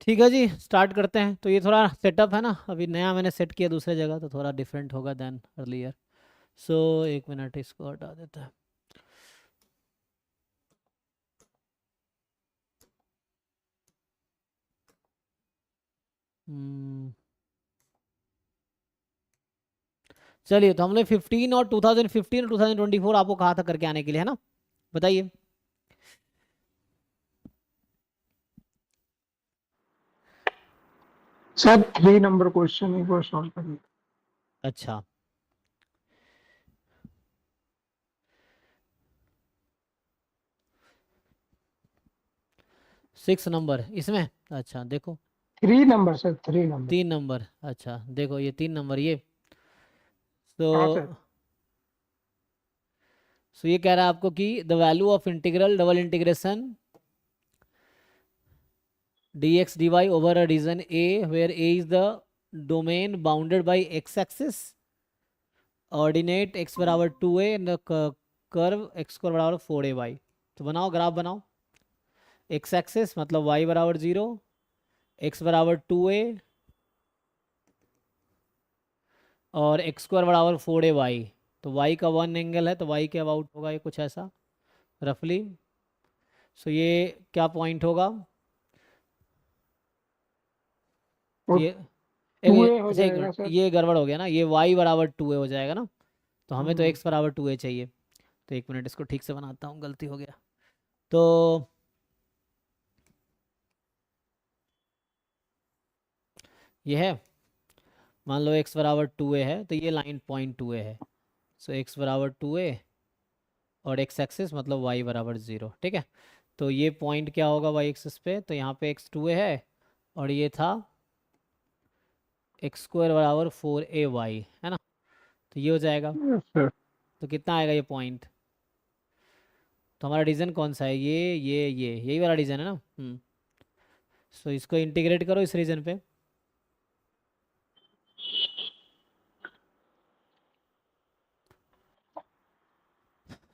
ठीक है जी, स्टार्ट करते हैं। तो ये थोड़ा सेटअप है ना, अभी नया मैंने सेट किया दूसरे जगह, तो थोड़ा डिफरेंट होगा देन अर्लियर। सो एक मिनट, इसको हटा देता है। हम्म, चलिए, तो हमने 15 और 2015 और 2024 आपको कहा था करके आने के लिए, है ना? बताइए। सर 3 नंबर क्वेश्चन एक बार सॉल्व करिए। अच्छा, सिक्स नंबर इसमें। अच्छा देखो, 3 नंबर सर, 3 नंबर। 3 नंबर। अच्छा देखो, ये 3 नंबर ये। तो हाँ सर। ये कह रहा है आपको कि the value of integral double integration dx dy over a region A where A is the domain bounded by x axis, ordinate x बराबर 2a and curve x square बराबर 4ay। तो बनाओ, ग्राफ बनाओ। x एक्सिस मतलब y बराबर 0, x बराबर 2a और x square बराबर 4ay। तो y का वन एंगल है, तो y के अबाउट होगा ये कुछ ऐसा रफली। सो ये क्या पॉइंट होगा? तो वो ये 2A हो अच्छा एक जाएगा मिनट, सर। ये गड़बड़ हो गया ना, ये y बराबर 2a हो जाएगा ना। तो हमें तो हम्म, x बराबर 2a चाहिए। तो एक मिनट, इसको ठीक से बनाता हूँ, गलती हो गया। तो ये है, मान लो x बराबर 2a है, तो ये लाइन पॉइंट 2a है। सो x बराबर 2a और x एक्सिस मतलब y बराबर 0, ठीक है। तो ये पॉइंट क्या होगा y एक्सिस पे? तो यहाँ पे x 2a है और ये था x स्क्वायर बराबर 4ay, है ना? तो ये हो जाएगा। yes, sir. तो कितना आएगा ये पॉइंट? तो हमारा रीजन कौन सा है? ये यही वाला रीजन है ना। सो इसको इंटीग्रेट करो इस रीजन पे।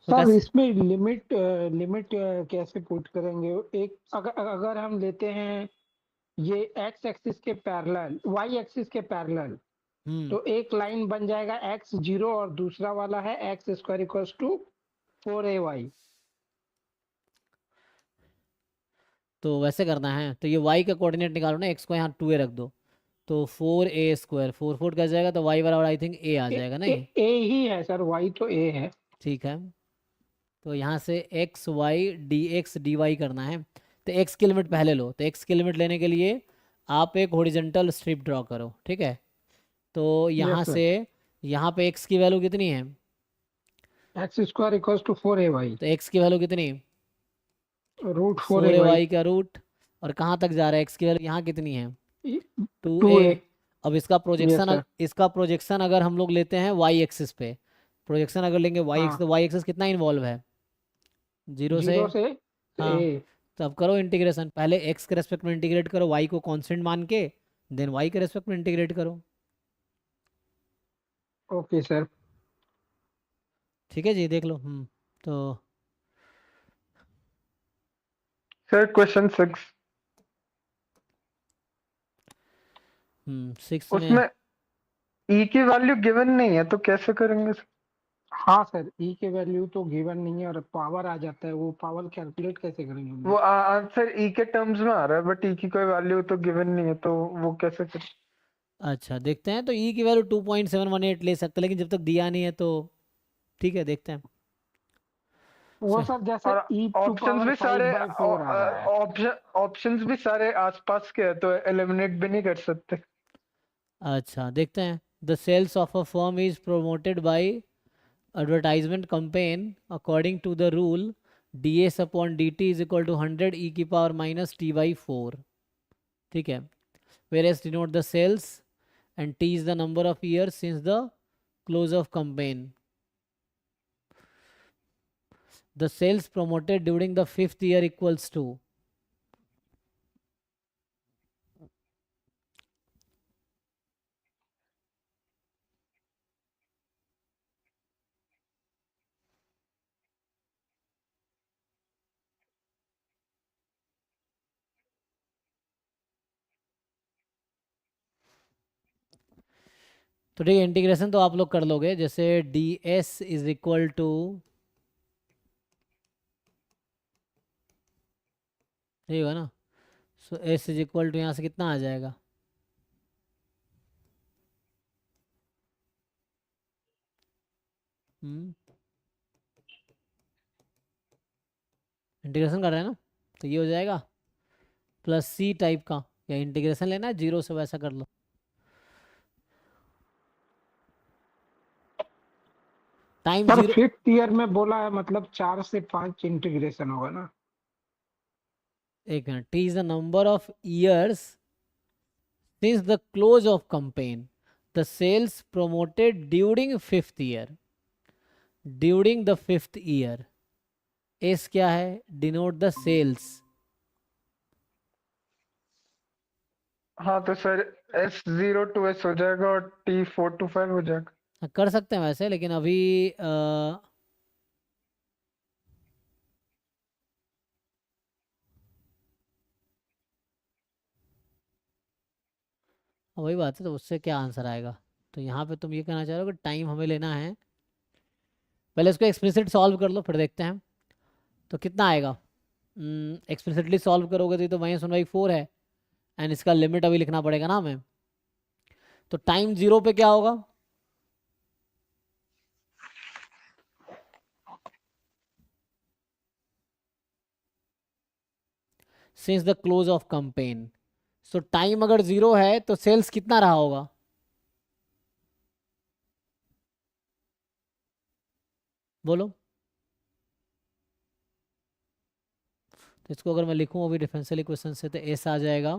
तो सर कैसे? इसमें लिमिट लिमिट कैसे पुट करेंगे? एक अगर अगर हम लेते हैं ये एक्स एक्सिस के पैरेलल, वाई एक्सिस के पैरेलल, हम्म तो एक लाइन बन जाएगा एक्स जीरो और दूसरा वाला है x square equals to 4ay। तो वैसे करना है, तो ये y का कोऑर्डिनेट निकालो ना, x को यहाँ 2a रख दो। तो 4a स्क्वायर 4 4 कैसे जाएगा? तो y बराबर आई थिंक a आ जाएगा नहीं? ए ही है सर, वाई तो ए है। ठीक है। तो यहाँ से x y d x d y करना है। तो एक्स की लिमिट पहले लो। तो एक्स की लिमिट लेने के लिए आप एक हॉरिजॉन्टल स्ट्रिप ड्रॉ करो, ठीक है। तो यहाँ यस सर। से यहाँ पे एक्स की वैल्यू कितनी है? X square equals to 4ay। तो एक्स की वैल्यू कितनी? Root four a 4 a y y का रूट। और कहाँ तक जा रहा है एक्स की वैल्यू? यहाँ कितनी है? 2a। 2a। अब इसका यस प्रोजेक्शन, सर। इसका प्रोजेक्शन अगर हम लोग लेते हैं वाई एक्सिस पे, प्रोजेक्शन अगर लेंगे वाई एक्सिस, हाँ, तो वाई एक्सिस कितना इन्वॉल्व है? 0 से। जीरो से हाँ। ए। तो अब करो इंटीग्रेशन, पहले एक्स के रेस्पेक्ट में इंटीग्रेट करो वाई को कांस्टेंट मान के, देन वाई के रेस्पेक्ट में इंटीग्रेट करो। Okay sir. ठीक है जी, देख लो। तो सर क्वेश्चन 6, 6 में। उसमें ई की वैल्यू गिवन नहीं है तो कैसे करेंगे सर? हाँ सर, ई के वैल्यू तो गिवन नहीं है और पावर आ जाता है, वो पावर कैलकुलेट कैसे करेंगे हम वो लोग? आंसर ई के टर्म्स में आ रहा है बट ई की कोई वैल्यू तो गिवन नहीं है, तो वो कैसे करें? अच्छा देखते हैं, तो ई की वैल्यू 2.718 ले सकते हैं, लेकिन जब तक दिया नहीं है तो ठीक है, देखते हैं। वो सर, सर जैसे और ई टू ऑप्शंस पावर भी फाइव सारे बाई फोर आ रहा है। ऑप्शंस भी सारे आसपास के हैं तो एलिमिनेट भी नहीं कर सकते। अच्छा देखते हैं। The sales of a firm is promoted by advertisement campaign according to the rule ds upon dt is equal to 100 e की पावर माइनस टी बाई 4, ठीक है। whereas denote the sales and t is the number of years since the close of campaign. The sales promoted during the fifth year equals to। तो ठीक है, integration तो आप लोग कर लोगे, जैसे d s is equal to, ठीक है ना, so s is equal to यहाँ से कितना आ जाएगा, इंटीग्रेशन कर रहे हैं ना, तो ये हो जाएगा प्लस सी टाइप का, या इंटीग्रेशन लेना है जीरो से वैसा कर लो। Time sir zero, 5th year में बोला है, मतलब 4 से 5 इंटीग्रेशन होगा ना। एक minute, t is the number of years since the close of campaign, the sales promoted during 5th year, during the 5th year. S क्या है, डिनोट द सेल्स। हाँ तो सर S0 to S हो जाएगा और T4 to 5 हो जाएगा। कर सकते हैं वैसे, लेकिन अभी वही बात है, तो उससे क्या आंसर आएगा। तो यहाँ पे तुम ये कहना चाह रहे हो कि टाइम हमें लेना है, पहले इसको एक्सप्लिसिट सॉल्व कर लो फिर देखते हैं तो कितना आएगा। एक्सप्लिसिटली सॉल्व करोगे तो ये तो -1/4 है, एंड इसका लिमिट अभी लिखना पड़ेगा ना हमें। तो टाइम जीरो पे क्या होगा, since the close of campaign, so time अगर जीरो है तो सेल्स कितना रहा होगा, बोलो। तो इसको अगर मैं लिखूं अभी डिफरेंशियल इक्वेशन से, तो एस आ जाएगा,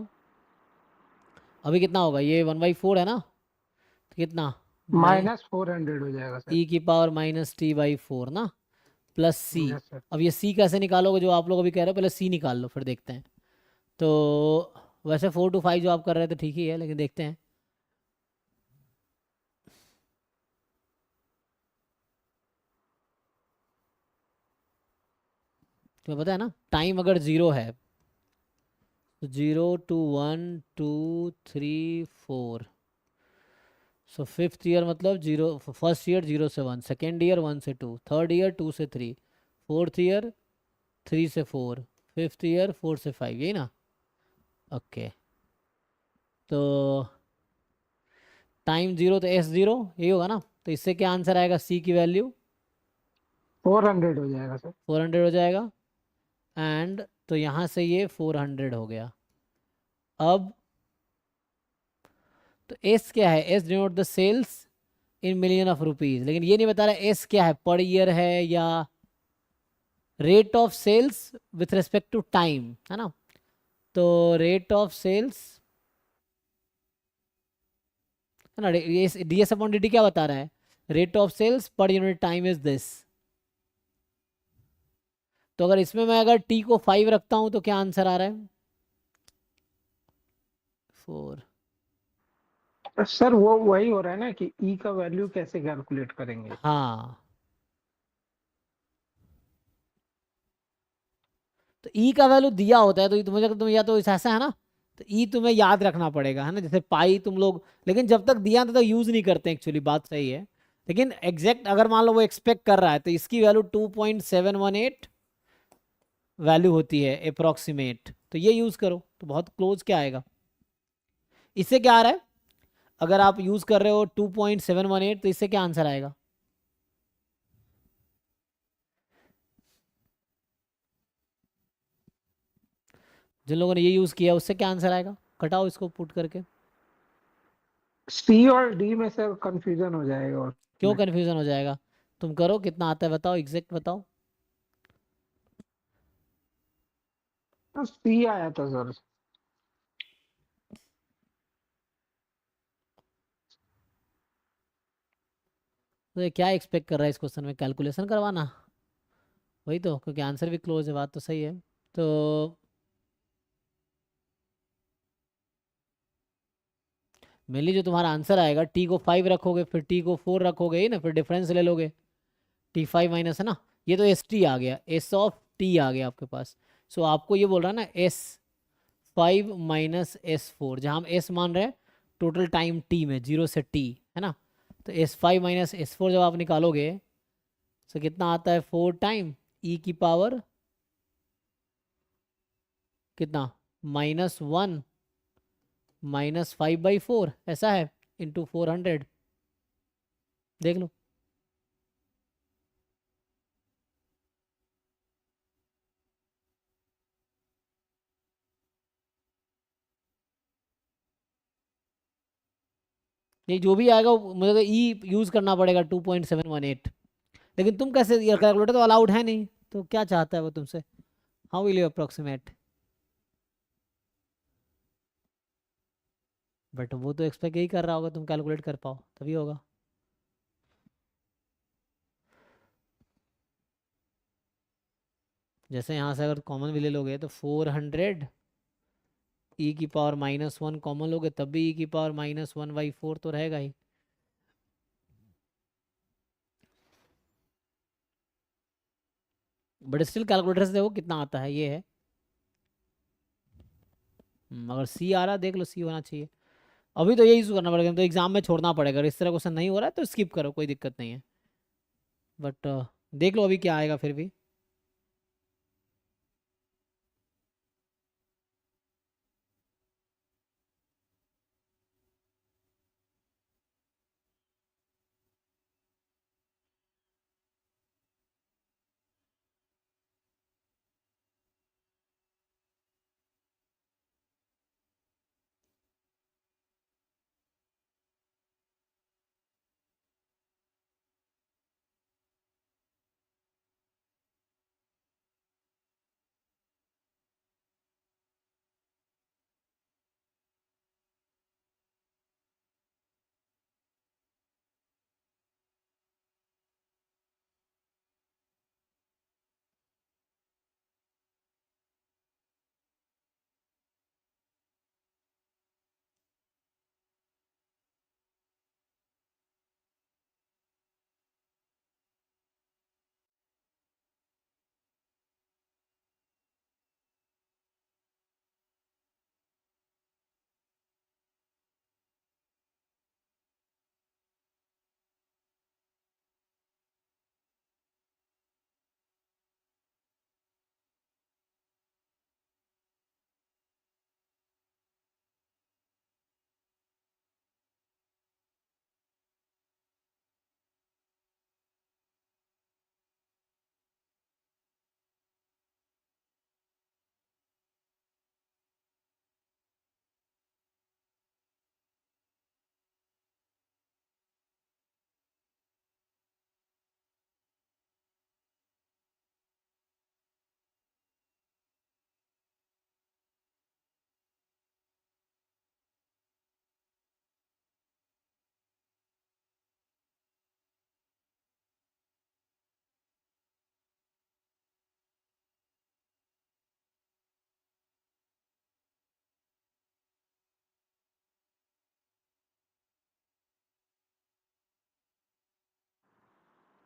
अभी कितना होगा, ये 1/4 है ना, तो कितना, -400 हो जाएगा सर। ई की पावर -t/4 ना, प्लस सी। Yes sir. अब ये सी कैसे निकालोगे, जो आप लोग अभी कह रहे हो, पहले सी निकाल लो फिर देखते हैं। तो वैसे 4 to 5 जो आप कर रहे थे ठीक ही है, लेकिन देखते हैं। तुम्हें पता है ना, टाइम अगर जीरो है तो 0 to 1 2 3 4, सो 5th ईयर मतलब जीरो, फर्स्ट ईयर 0 से 1, सेकेंड ईयर 1 से 2, थर्ड ईयर 2 से 3, फोर्थ ईयर 3 से 4, 5th ईयर 4 से 5, यही ना। ओके, तो टाइम जीरो तो एस जीरो यही होगा ना, तो इससे क्या आंसर आएगा, सी की वैल्यू 400 हो जाएगा सर। 400 हो जाएगा, एंड तो यहाँ से ये 400 हो गया। अब तो एस क्या है, s denote the sales in million of rupees, लेकिन ये नहीं बता रहा एस क्या है, पर ईयर है या rate of sales with respect to time, है ना। तो रेट ऑफ सेल्स है ना, d s upon d t क्या बता रहा है, rate of sales per unit time is this. तो अगर इसमें मैं अगर टी को 5 रखता हूं तो क्या आंसर आ रहा है, 4। सर वो वही हो रहा है ना कि ई का वैल्यू कैसे कैलकुलेट करेंगे। हाँ, तो ई का वैल्यू दिया होता है, तो तुम या तो ऐसा है ना, तो ई तुम्हें याद रखना पड़ेगा, है ना, जैसे पाई तुम लोग, लेकिन जब तक दिया तो यूज नहीं करते एक्चुअली, बात सही है। लेकिन एग्जैक्ट अगर मान लो वो एक्सपेक्ट कर रहा है, तो इसकी वैल्यू 2.718 वैल्यू होती है अप्रोक्सीमेट, तो ये यूज करो तो बहुत क्लोज क्या आएगा। इससे क्या आ रहा है, अगर आप यूज कर रहे हो 2.718, तो इससे क्या आंसर आएगा, जिन लोगों ने ये यूज किया उससे क्या आंसर आएगा, घटाओ इसको पुट करके। सी और डी में सर कंफ्यूजन हो जाएगा। और क्यों कंफ्यूजन हो जाएगा, तुम करो कितना आता है बताओ, एग्जैक्ट बताओ। सी आया था सर। तो ये क्या एक्सपेक्ट कर रहा है इस क्वेश्चन में, कैलकुलेशन करवाना, वही तो, क्योंकि आंसर भी क्लोज है, बात तो सही है। तो मेनली जो तुम्हारा आंसर आएगा, टी को 5 रखोगे, फिर टी को 4 रखोगे ही ना, फिर डिफरेंस ले लोगे, T5 माइनस, है ना, ये तो एस टी आ गया, एस ऑफ टी आ गया आपके पास। सो आपको ये बोल रहा है ना, S5 - S4, जहाँ हम एस मान रहे हैं टोटल टाइम टी में 0 से टी, है ना, तो S5 माइनस S4 जब आप निकालोगे तो कितना आता है, 4 टाइम e की पावर कितना, -1 -5/4 ऐसा है, इंटू 400। देख लो। ये जो भी आएगा मुझे तो ई यूज़ करना पड़ेगा 2.718। लेकिन तुम कैसे, ये कैलकुलेटर तो अलाउड है नहीं, तो क्या चाहता है वो तुमसे, how will you approximate. But वो तो एक्सपेक्ट यही कर रहा होगा तुम कैलकुलेट कर पाओ, तभी होगा। जैसे यहाँ से अगर कॉमन भी ले लोगे तो 400 ई की पावर -1 कॉमन लोगे तब भी ई की पावर -1/4 तो रहेगा ही। बट स्टिल कैलकुलेटर से देखो कितना आता है, ये है। अगर सी आ रहा देख लो, सी होना चाहिए। अभी तो यही यूज़ करना पड़ेगा, तो एग्जाम में छोड़ना पड़ेगा। अगर इस तरह क्वेश्चन नहीं हो रहा है तो स्किप करो, कोई दिक्कत नहीं है। बट देख लो अभी क्या आएगा फिर भी।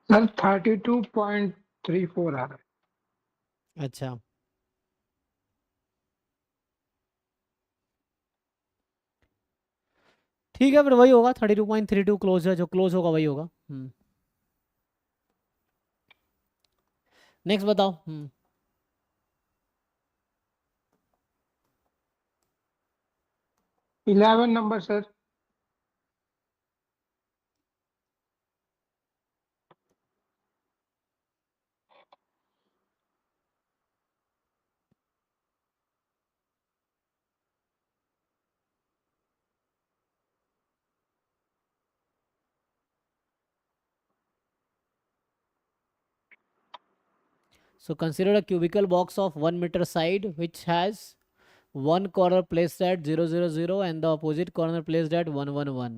सर 32.34 आ रहा है। अच्छा, ठीक है, फिर वही होगा 32.32 क्लोज है, जो क्लोज होगा वही होगा। नेक्स्ट बताओ। 11 number sir. So consider a cubical box of 1 meter side which has one corner placed at 000 and the opposite corner placed at 111.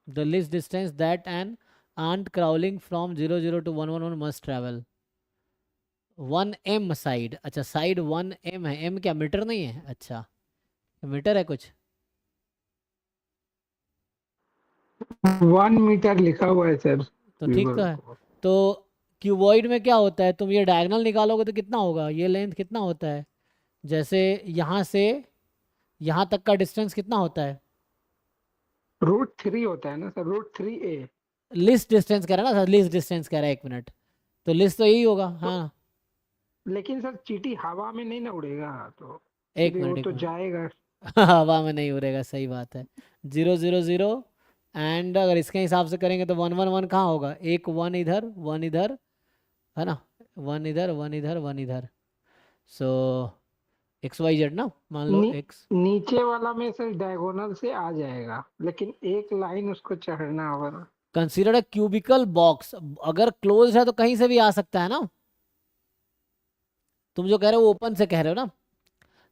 The least distance that an ant crawling from 00 to 111 must travel. 1m side, अच्छा side 1m है, m क्या metre नहीं है, अच्छा metre है कुछ। 1 metre लिखा हुआ है सर। तो ठीक तो है। तो क्यूबॉइड में क्या होता है, तुम ये डायगोनल निकालोगे तो कितना होगा, ये लेंथ कितना होता है, जैसे यहाँ से यहाँ तक का डिस्टेंस कितना होता है, √3 होता है ना सर, √3a। लिस्ट डिस्टेंस कह रहा है ना सर, लिस्ट डिस्टेंस कह रहा है, 1 मिनट, तो लिस्ट तो यही होगा। तो हाँ, लेकिन सर चींटी हवा में नहीं ना उड़ेगा, तो एक इसलिए वो मिनट एक तो मिनट। जाएगा। हवा में नहीं उड़ेगा, सही बात है। 0 0 0, एंड अगर इसके हिसाब से करेंगे तो 1 1 1 कहाँ होगा, एक 1 इधर 1 इधर, है ना, 1 इधर 1 इधर 1 इधर, सो XYZ ना, मान लो नी, एक्स। नीचे वाला में सर डायगोनल से आ जाएगा, लेकिन एक लाइन उसको चढ़ना होगा। कंसीडर अ क्यूबिकल बॉक्स, अगर क्लोज है तो कहीं से भी आ सकता है ना, तुम जो कह रहे हो ओपन से कह रहे हो ना,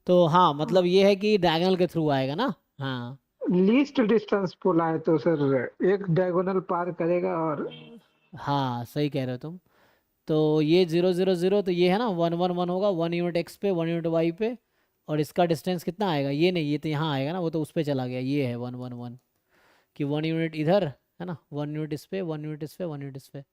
तो हाँ मतलब ये है कि डायगोनल के थ्रू आएगा ना। हाँ लीस्ट डिस्टेंस बोला है तो सर एक डायगोनल पार करेगा और हाँ, सही कह रहे हो तुम। तो ये 0 0 0, तो ये है ना 1 1 1 होगा, 1 यूनिट एक्स पे 1 यूनिट वाई पे, और इसका डिस्टेंस कितना आएगा, ये नहीं, ये तो यहाँ आएगा ना, वो तो उस पे चला गया, ये है 1 1 1, कि 1 यूनिट इधर है ना, 1 यूनिट इस पे 1 यूनिट इस पे 1 यूनिट इस पे।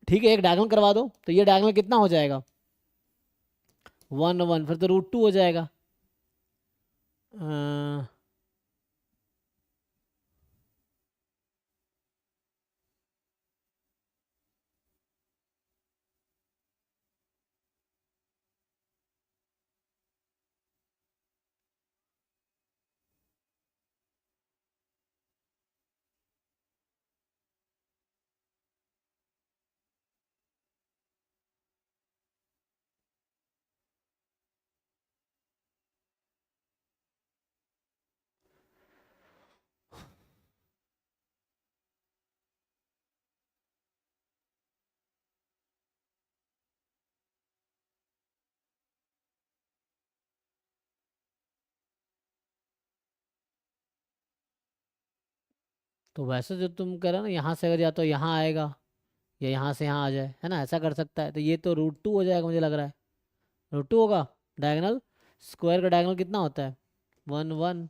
ठीक है, एक डायगोनल करवा दो, तो ये डायगोनल कितना हो जाएगा, 1 1, फिर तो √2 हो जाएगा। अ, तो वैसे जो तुम कह रहे हो ना, यहाँ से अगर या तो यहाँ आएगा या यहाँ से यहाँ आ जाए, है ना, ऐसा कर सकता है, तो ये तो √2 हो जाएगा मुझे लग रहा है, √2 होगा डायगोनल। स्क्वायर का डायगोनल कितना होता है, 1 1,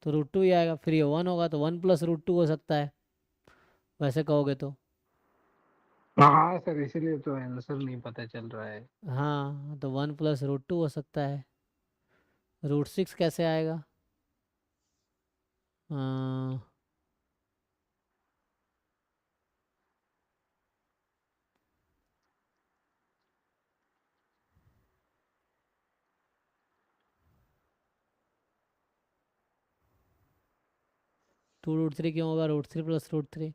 तो √2 ही आएगा, फिर ये 1 होगा तो 1 + √2 हो सकता है, वैसे कहोगे तो। हाँ सर, इसीलिए तो आंसर नहीं पता चल रहा है। हाँ, तो 1 + √2 हो सकता है। √6 कैसे आएगा, हाँ, 2 √3 क्यों होगा, √3 + √3,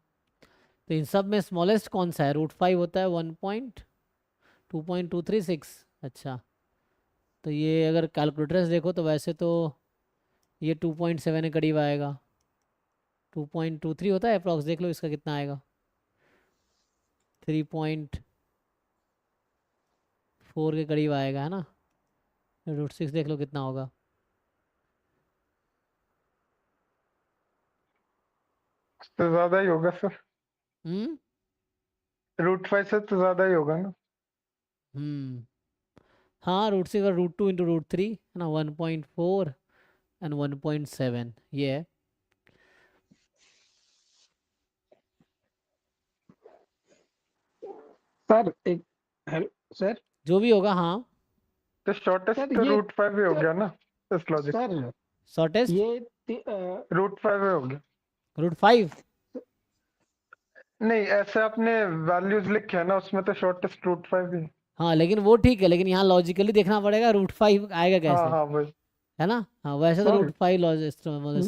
तो इन सब में स्मॉलेस्ट कौन सा है, √5 होता है, 1.2.236। अच्छा, तो ये अगर कैलकुलेटर से देखो तो वैसे तो ये 2.7 के करीब आएगा, 2.23 होता है अप्रॉक्स, देख लो इसका कितना आएगा, 3.4 के करीब आएगा, है ना, √6 देख लो कितना होगा। तो ज्यादा ही होगा सर, हम्म √5 से तो ज्यादा ही होगा ना। हम्म हाँ, √6 और √2 इंटू √3 है ना, 1.4 एंड 1.7, ये है। सर एक सर जो भी होगा, हाँ। तो शॉर्टेस्ट सर तो ये √5 ही हो गया ना, इस लॉजिक से। सर शॉर्टेस्ट ये √5 ही हो गया। √5। नहीं, ऐसे आपने वैल्यूज लिखे है ना, उसमें तो शॉर्टेस्ट √5 ही है। हाँ लेकिन वो ठीक है, लेकिन यहाँ लॉजिकली देखना पड़ेगा √5 आएगा हाँ कैसे, हाँ वही। है ना। हाँ वैसे तो सर √5 लॉजिस्ट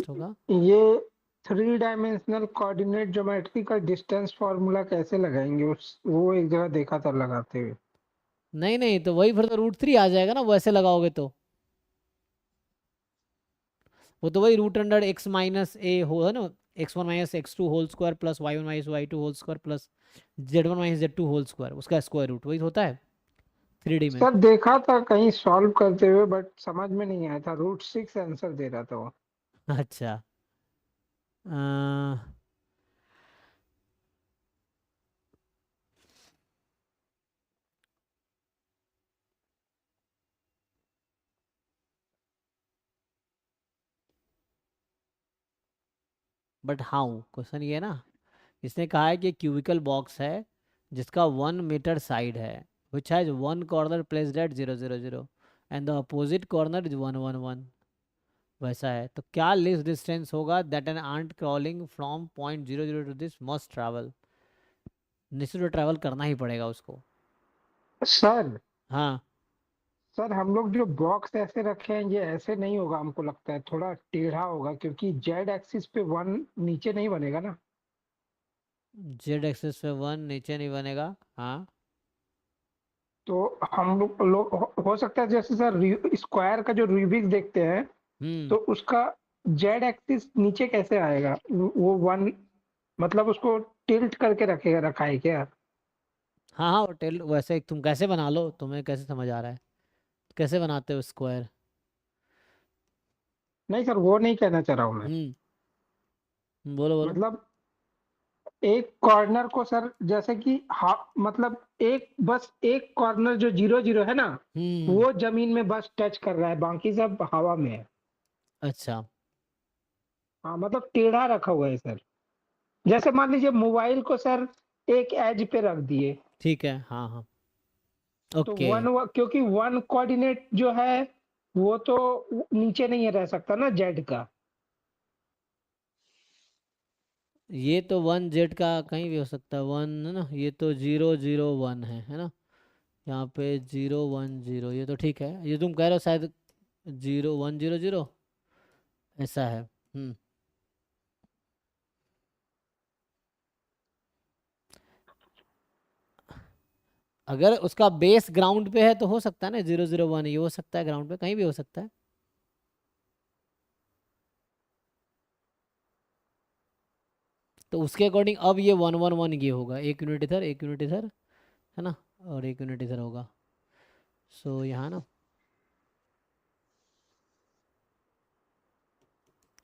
होगा। ये 3 डायमेंशनल कोऑर्डिनेट ज्योमेट्री का डिस्टेंस फॉर्मूला कैसे लगाएंगे, उस वो एक जगह देखा था लगाते हुए। नहीं नहीं, तो वही फिर तो √3 आ जाएगा ना वैसे लगाओगे तो, वो तो वही √x - a हो, है ना, x1 - x2 whole square plus y1 - y2 whole square plus z1 - z2 whole square, उसका स्क्वायर रूट वही होता है 3D में। सर देखा था कहीं सॉल्व करते हुए, बट समझ में नहीं आया था, √6 आंसर दे रहा था वो। अच्छा, बट हाँ, क्वेश्चन ये है ना, इसने कहा है कि क्यूबिकल बॉक्स है जिसका 1 मीटर साइड है, which has one corner placed at 0 0 0 and the opposite corner is 1 1 1, वैसा है। तो क्या लिस्ट डिस्टेंस होगा that an ant crawling from point 0 0 to this must travel? निश्चित तो ट्रैवल करना ही पड़ेगा उसको। सर हाँ, सर हम लोग जो बॉक्स ऐसे रखे हैं ये ऐसे नहीं होगा, हमको लगता है थोड़ा टेढ़ा होगा, क्योंकि जेड एक्सिस पे 1 नीचे नहीं बनेगा ना। जेड एक्सिस पे 1 नीचे नहीं बनेगा। हाँ, तो हम लोग हो सकता है जैसे सर स्क्वायर का जो रूबिक देखते हैं, तो उसका जेड एक्सिस नीचे कैसे आएगा? वो 1 मतलब उसको टिल्ट करके रखेगा, रखा है क्या? हाँ हाँ, होटल वैसे तुम कैसे बना लो, तुम्हें कैसे समझ आ रहा है, कैसे बनाते हो स्क्वायर? नहीं सर, वो नहीं कहना चाह रहा हूँ मैं। बोलो बोलो। मतलब एक कॉर्नर को सर, जैसे कि मतलब एक, बस एक कॉर्नर जो 0 0 है ना, हम्म। वो जमीन में बस टच कर रहा है, बाकी सब हवा में है। अच्छा, हाँ मतलब टेढ़ा रखा हुआ है सर। जैसे मान लीजिए मोबाइल को सर एक एज पे रख दिए, ठीक है, हाँ हाँ, तो ओके। क्योंकि 1 कोऑर्डिनेट जो है वो तो नीचे नहीं रह सकता ना जेड का। ये तो 1 जेड का कहीं भी हो सकता है, 1 है ना, ये तो 0 0 1 है ना, यहाँ पे 0 1 0, ये तो ठीक है। ये तुम कह रहे हो शायद 0 1 0 0, ऐसा है। अगर उसका बेस ग्राउंड पे है तो हो सकता है ना 0 0 1, ये हो सकता है ग्राउंड पे, कहीं भी हो सकता है। तो उसके अकॉर्डिंग अब ये 1 1 1 ये होगा, एक यूनिट इधर एक यूनिट इधर, है ना, और एक यूनिट इधर होगा। सो यहाँ ना,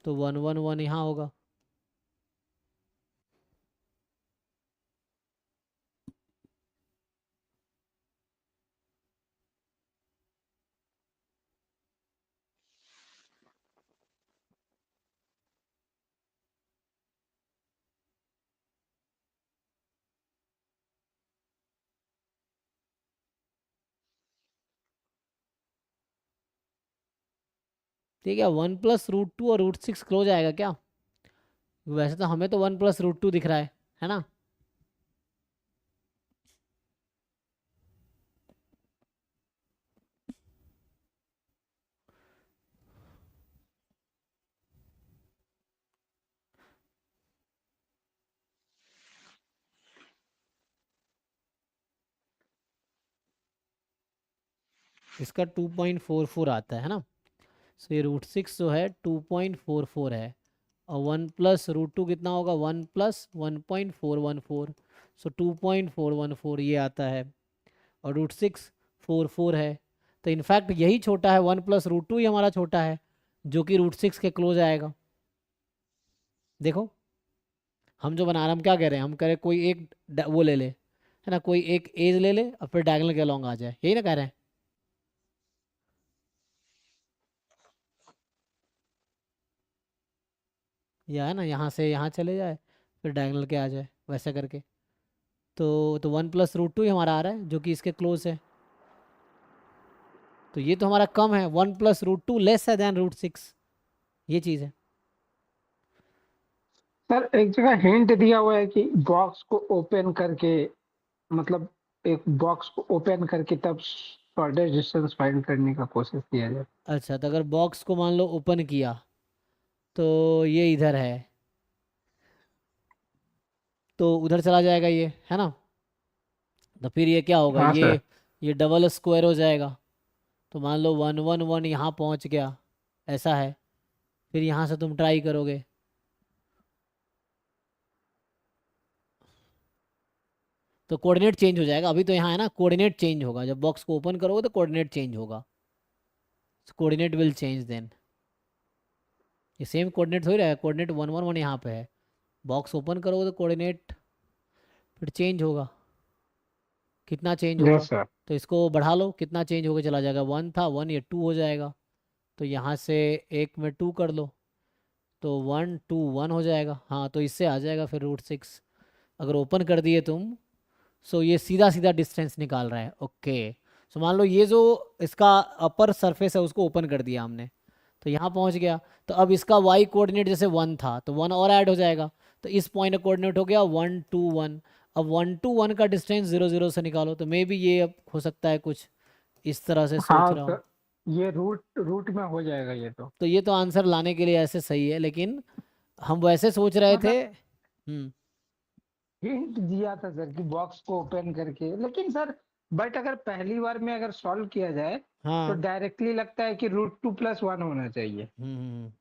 तो 1 1 1 यहाँ होगा। ठीक है, 1 + √2 और √6 क्लोज आएगा क्या? वैसे तो हमें तो 1 + √2 दिख रहा है ना। इसका 2.44 आता है ना। सो ये √6 जो है 2.44 है, और 1 + √2 कितना होगा, 1 + 1.414, सो 2.414 ये आता है, और √6 4 है। तो इनफैक्ट यही छोटा है, 1 + √2 ही हमारा छोटा है, जो कि √6 के क्लोज आएगा। देखो, हम जो बना रहे हैं, हम क्या कह रहे हैं, हम कह रहे हैं कोई एक वो ले ले, है ना, कोई एक एज ले ले और फिर डायगोनल के अलॉन्ग आ जाए, यही ना कह रहे हैं। या है ना, यहाँ से यहाँ चले जाए, फिर डायगोनल के आ जाए, वैसा करके। तो 1 + √2 ही हमारा आ रहा है, जो कि इसके क्लोज है। तो ये तो हमारा कम है, 1 + √2 लेस है देन √6, ये चीज़ है। सर एक जगह हिंट दिया हुआ है कि बॉक्स को ओपन करके, मतलब एक बॉक्स को ओपन करके तब शॉर्टेस्ट डिस्टेंस फाइंड करने का कोशिश किया जाए। अच्छा, तो अगर बॉक्स को मान लो ओपन किया, तो ये इधर है, तो उधर चला जाएगा ये, है ना। तो फिर ये क्या होगा, हाँ सर। ये डबल स्क्वायर हो जाएगा। तो मान लो 1 1 1 यहाँ पहुँच गया, ऐसा है। फिर यहाँ से तुम ट्राई करोगे, तो कोऑर्डिनेट चेंज हो जाएगा। अभी तो यहाँ है ना, कोऑर्डिनेट चेंज होगा जब बॉक्स को ओपन करोगे, तो कोऑर्डिनेट चेंज होगा, कोऑर्डिनेट विल चेंज देन। ये सेम कोऑर्डिनेट हो ही रहेगा, कोऑर्डिनेट 1 1 1 यहाँ पे है, बॉक्स ओपन करोगे तो कोऑर्डिनेट फिर चेंज होगा। कितना चेंज होगा, यस सर। तो इसको बढ़ा लो, कितना चेंज होकर चला जाएगा, 1 था 1, ये 2 हो जाएगा। तो यहाँ से एक में 2 कर लो, तो 1 2 1 हो जाएगा। हाँ, तो इससे आ जाएगा फिर √6। अगर ओपन कर दिए तुम, सो ये सीधा सीधा डिस्टेंस निकाल रहा है। ओके, सो मान लो ये जो इसका अपर सरफेस है उसको ओपन कर दिया हमने, तो यहाँ पहुँच गया। तो अब इसका वाई कोऑर्डिनेट जैसे 1 था तो 1 और ऐड हो जाएगा, तो इस पॉइंट का कोऑर्डिनेट हो गया 1 2 1। अब 1 to 1 का डिस्टेंस 0 0 से निकालो, तो मे बी ये अब हो सकता है कुछ इस तरह से सोच हाँ रहा हूँ। सर, ये रूट रूट में हो जाएगा ये तो ये तो आंसर लाने के लिए ऐसे सही है, लेकिन हम वैसे सोच रहे थे। मतलब हिंट दिया था सर कि बॉक्स को ओपन करके, लेकिन सर बट अगर पहली बार में अगर सॉल्व किया जाए तो हाँ। डायरेक्टली लगता है कि √2 + 1 होना चाहिए। हम्म।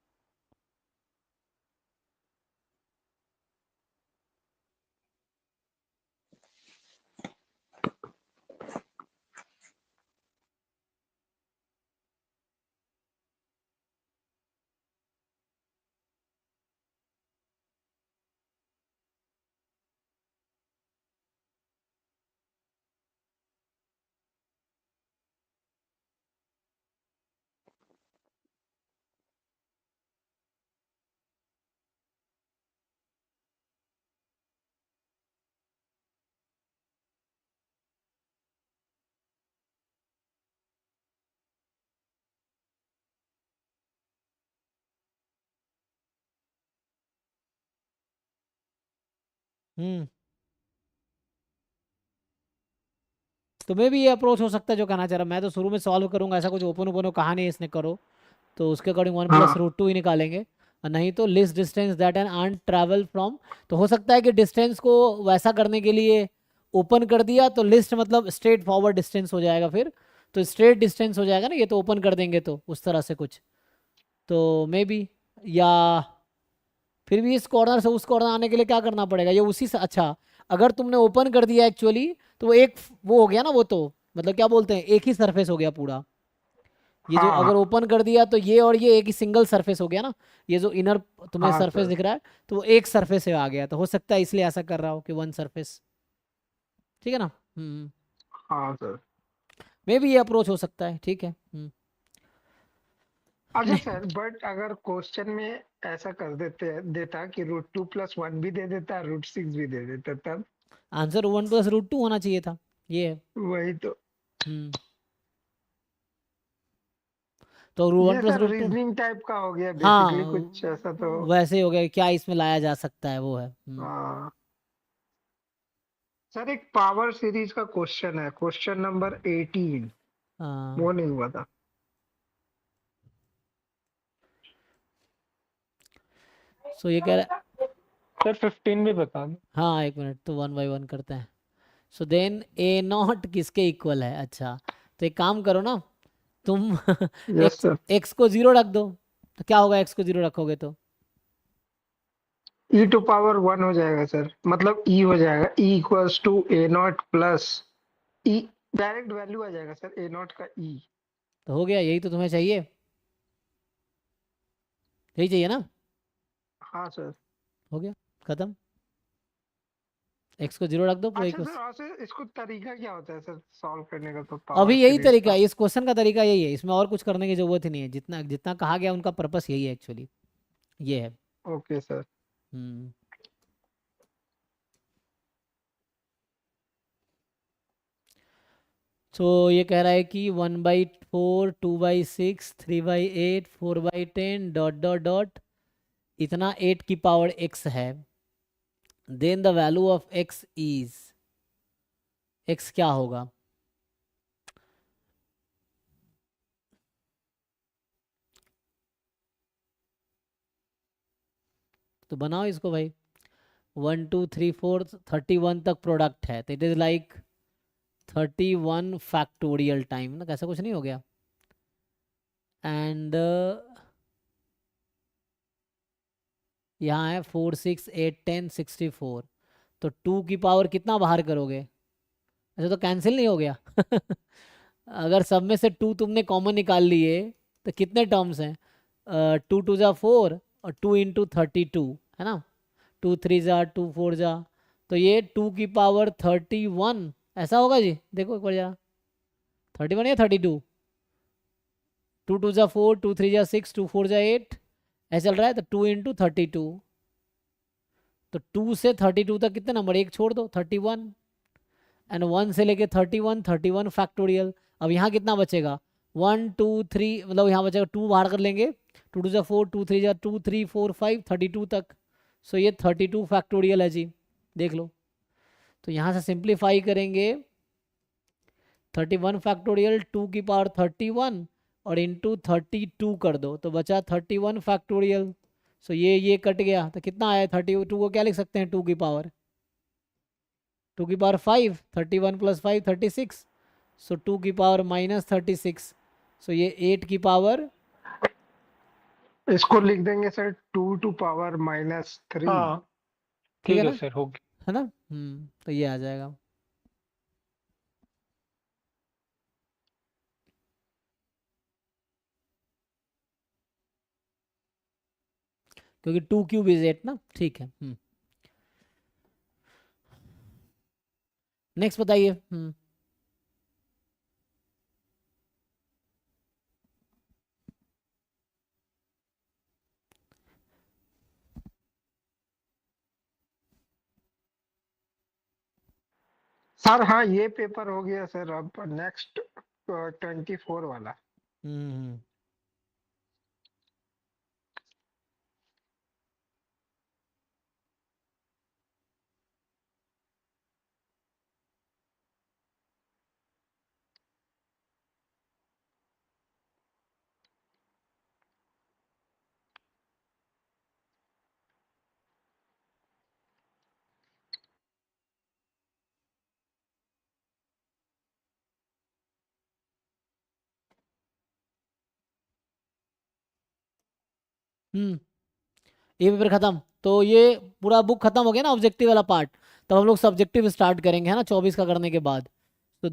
हम्म। तो मे भी ये अप्रोच हो सकता है जो कहना चाह रहा। मैं तो शुरू में सॉल्व करूंगा, ऐसा कुछ ओपन ओपन कहा नहीं इसने करो, तो उसके अकॉर्डिंग 1 + हाँ √2 ही निकालेंगे। और नहीं तो least distance that an ant travel from, तो हो सकता है कि डिस्टेंस को वैसा करने के लिए ओपन कर दिया तो लिस्ट मतलब स्ट्रेट फॉरवर्ड डिस्टेंस हो जाएगा, फिर तो स्ट्रेट डिस्टेंस हो जाएगा ना, ये तो ओपन कर देंगे तो उस तरह से कुछ। तो मे बी, या फिर भी इस कॉर्नर से उस कॉर्नर आने के लिए क्या करना पड़ेगा, ये उसी से। अच्छा, अगर तुमने ओपन कर दिया एक्चुअली तो वो एक वो हो गया ना, वो तो मतलब क्या बोलते हैं, एक ही सरफेस हो गया पूरा। ये जो हाँ अगर ओपन कर दिया तो ये और ये एक ही सिंगल सरफेस हो गया ना, ये जो इनर तुम्हें हाँ सरफेस सर। दिख रहा है तो वो एक सरफेस से आ गया, तो हो सकता है इसलिए ऐसा कर रहा हो कि 1 सरफेस। ठीक है ना। हाँ सर। मे भी ये अप्रोच हो सकता है, ठीक है। अच्छा नहीं, सर, बट अगर क्वेश्चन में ऐसा कर देता कि √2 + 1 भी दे देता, √6 भी दे देता, तब आंसर 1 + √2 होना चाहिए था, ये है। वही तो। हम्म। तो वन ये प्लस सर रूट टू रीजनिंग टाइप का हो गया बेसिकली, हाँ, कुछ ऐसा तो। वैसे ही हो गया, क्या इसमें लाया जा सकता है वो है। हाँ सर, एक पावर सीरीज का क्वेश्चन है, क्वेश्चन नंबर 18, हाँ। वो नहीं हुआ था। सो ये कह रहा है। सर 15 भी बता दो। हाँ, एक मिनट, तो 1 by 1 करते हैं। सो देन A0 किसके इक्वल है। अच्छा, तो एक काम करो ना तुम यस एक्स सर। एक्स को 0 रख दो, तो क्या होगा एक्स को 0 रखोगे तो। e⁻1 हो जाएगा सर, मतलब e हो जाएगा, E = A0 + E, direct value आ जाएगा सर A0 का e। तो हो गया, यही तो तुम्हें चाहिए, यही चाहिए ना। हाँ सर। हो गया, खत्म। एक्स को 0 रख दो पूरे अच्छा को। सर, और सर इसको तरीका क्या होता है सर सॉल्व करने का, तो अभी पावर यही सीरीज तरीका का। है, इस क्वेश्चन का तरीका यही है, इसमें और कुछ करने की जरूरत ही नहीं है, जितना जितना कहा गया उनका पर्पस यही है एक्चुअली, ये है। Okay sir. हम्म। सो ये कह रहा है कि 1/4, 2/6, 3/8, 4/10 डॉट डॉट डॉट, इतना 8 की पावर x है। Then the value of x is, x क्या होगा। तो बनाओ इसको भाई। 1 2 3 4 31 तक प्रोडक्ट है, तो it is like 31 factorial time ना, कैसा कुछ नहीं हो गया। एंड यहाँ है 4 6 8 10 64, तो 2 की पावर कितना बाहर करोगे। अच्छा, तो कैंसिल नहीं हो गया अगर सब में से 2 तुमने कॉमन निकाल लिए तो कितने टर्म्स हैं। 2 2 = 4 और 2 × 32 है ना, 2 3 = 2 4 तो ये 2 की पावर 31 ऐसा होगा जी। देखो एक बार जरा, 31 या 32। 2 2 = 4, 2 3 = 6, 2 4 = 8, ऐसा चल रहा है। तो 2 × 32, तो 2 से 32 तक कितने नंबर, एक छोड़ दो, 31। एंड 1 से लेके 31, 31 फैक्टोरियल। अब यहाँ कितना बचेगा, 1 2 3, मतलब यहाँ बचेगा 2 बाहर कर लेंगे, 2 2 4, 2 3 2 3 4 5 32 तक। सो ये 32 फैक्टोरियल है जी, देख लो। तो यहाँ से सिंप्लीफाई करेंगे, 31 फैक्टोरियल 2 की पावर 31 और इंटू 32 कर दो तो बचा 31 फैक्टोरियल। सो ये कट गया तो कितना आया, 32 को क्या लिख सकते हैं, 2 की पावर 5, 31 प्लस 5 36, सो 2 की पावर -36। सो ये 8 की पावर, इसको लिख देंगे सर 2 टू पावर -3। हाँ ठीक है ठीक है ना, सर, हो गया। है ना। तो ये आ जाएगा। क्योंकि 2 क्यूब इज 8 ना, ठीक है। नेक्स्ट बताइए। सर हाँ ये पेपर हो गया सर, अब नेक्स्ट 24 वाला। हम्म हम्म ये पेपर खत्म, तो ये पूरा बुक खत्म हो गया ना ऑब्जेक्टिव वाला पार्ट। तब हम लोग सब्जेक्टिव स्टार्ट करेंगे, है ना, 24 का करने के बाद। तो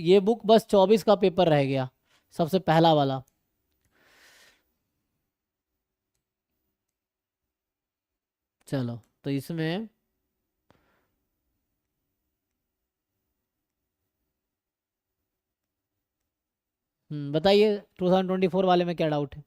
ये बुक बस 24 का पेपर रह गया, सबसे पहला वाला। चलो तो इसमें बताइए 2024 वाले में क्या डाउट है।